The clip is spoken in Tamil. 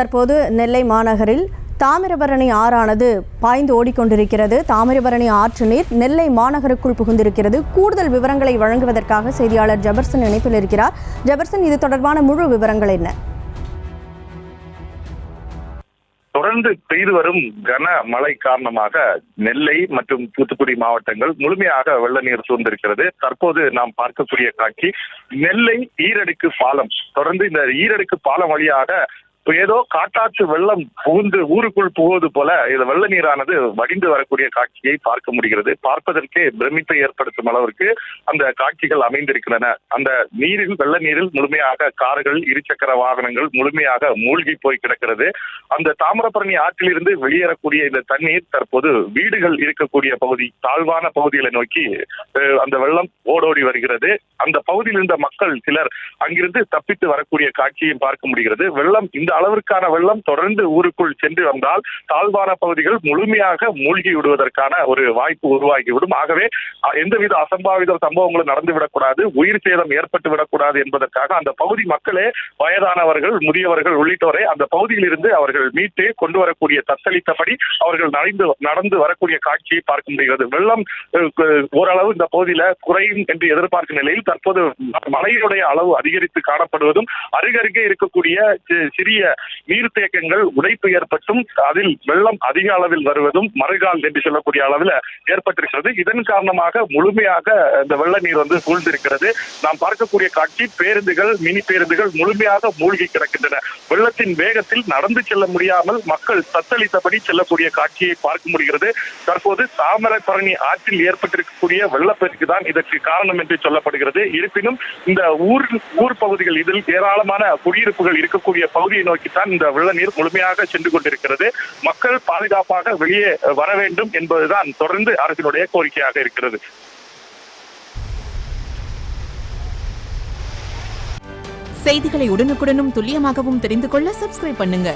தற்போது நெல்லை மாநகரில் தாமிரபரணி ஆறானது பாய்ந்து ஓடிக்கொண்டிருக்கிறது. தாமிரபரணி ஆற்று நீர் நெல்லை மாநகருக்குள் புகுந்திருக்கிறது. கூடுதல் விவரங்களை வழங்குவதற்காக செய்தியாளர் ஜெபர்சன் இணைப்பில் இருக்கிறார். ஜெபர்சன், இது தொடர்பான முழு விவரங்கள் என்ன? தொடர்ந்து பெய்து வரும் கனமழை காரணமாக நெல்லை மற்றும் தூத்துக்குடி மாவட்டங்கள் முழுமையாக வெள்ள நீர் சூழ்ந்திருக்கிறது. தற்போது நாம் பார்க்கக்கூடிய காட்சி நெல்லை ஈரடுக்கு பாலம். தொடர்ந்து இந்த ஈரடுக்கு பாலம் வழியாக ஏதோ காட்டாற்று வெள்ளம் புகுந்து ஊருக்குள் புகுவது போல இந்த வெள்ள நீரானது வடிந்து வரக்கூடிய காட்சியை பார்க்க முடிகிறது. பார்ப்பதற்கே பிரமிப்பை ஏற்படுத்தும் அளவிற்கு அந்த காட்சிகள் அமைந்திருக்கின்றன. அந்த நீரில் வெள்ள நீரில் முழுமையாக கார்கள், இருசக்கர வாகனங்கள் முழுமையாக மூழ்கி போய் கிடக்கிறது. அந்த தாமிரபரணி ஆற்றிலிருந்து வெளியேறக்கூடிய இந்த தண்ணீர் தற்போது வீடுகள் இருக்கக்கூடிய பகுதி, தாழ்வான பகுதிகளை நோக்கி அந்த வெள்ளம் ஓடோடி வருகிறது. அந்த பகுதியில் இருந்த மக்கள் சிலர் அங்கிருந்து தப்பித்து வரக்கூடிய காட்சியும் பார்க்க முடிகிறது. வெள்ளம் இந்த அளவிற்கான வெள்ளம் தொடர்ந்து ஊருக்குள் சென்று வந்தால் தாழ்வான பகுதிகள் முழுமையாக மூழ்கி விடுவதற்கான ஒரு வாய்ப்பு உருவாகிவிடும். ஆகவே எந்தவித அசம்பாவித சம்பவங்களும் நடந்துவிடக்கூடாது, உயிர் சேதம் ஏற்பட்டு விடக்கூடாது என்பதற்காக அந்த பகுதி மக்களே வயதானவர்கள், முதியவர்கள் உள்ளிட்டோரை அந்த பகுதியில் இருந்து அவர்கள் மீட்டு கொண்டு வரக்கூடிய தத்தளித்தபடி அவர்கள் நடந்து வரக்கூடிய காட்சியை பார்க்க முடிகிறது. வெள்ளம் ஓரளவு இந்த பகுதியில குறையும் என்று எதிர்பார்க்கும் நிலையில் தற்போது மழையுடைய அளவு அதிகரித்து காணப்படுவதும் அருகருகே இருக்கக்கூடிய சிறிய நீர்த்தேக்கங்கள் உடைப்பு ஏற்பட்டும் அதில் வெள்ளம் அதிக அளவில் வருவதும் மறுகால் என்று சொல்லக்கூடிய அளவில் ஏற்பட்டிருக்கிறது. இதன் காரணமாக முழுமையாக இந்த வெள்ள நீர் சூழ்ந்திருக்கிறது. நாம் பார்க்கக்கூடிய காட்சி பேருந்துகள், மினி பேருந்துகள் முழுமையாக மூழ்கி கிடக்கின்றன. வெள்ளத்தின் வேகத்தில் நடந்து செல்ல முடியாமல் மக்கள் தத்தளித்தபடி செல்லக்கூடிய காட்சியை பார்க்க முடிகிறது. தற்போது தாமிரபரணி ஆற்றில் ஏற்பட்டிருக்கக்கூடிய வெள்ளப்பெருக்கு தான் இதற்கு காரணம் என்று சொல்லப்படுகிறது. இருப்பினும் இந்த ஊர் பகுதிகள், இதில் ஏராளமான குடியிருப்புகள் இருக்கக்கூடிய பகுதியை நோக்கித்தான் இந்த வெள்ள நீர் முழுமையாக சென்று கொண்டிருக்கிறது. மக்கள் பாதுகாப்பாக வெளியே வர வேண்டும் என்பதுதான் தொடர்ந்து அரசினுடைய கோரிக்கையாக இருக்கிறது. செய்திகளை உடனுக்குடனும் துல்லியமாகவும் தெரிந்து கொள்ள சப்ஸ்கிரைப் பண்ணுங்க.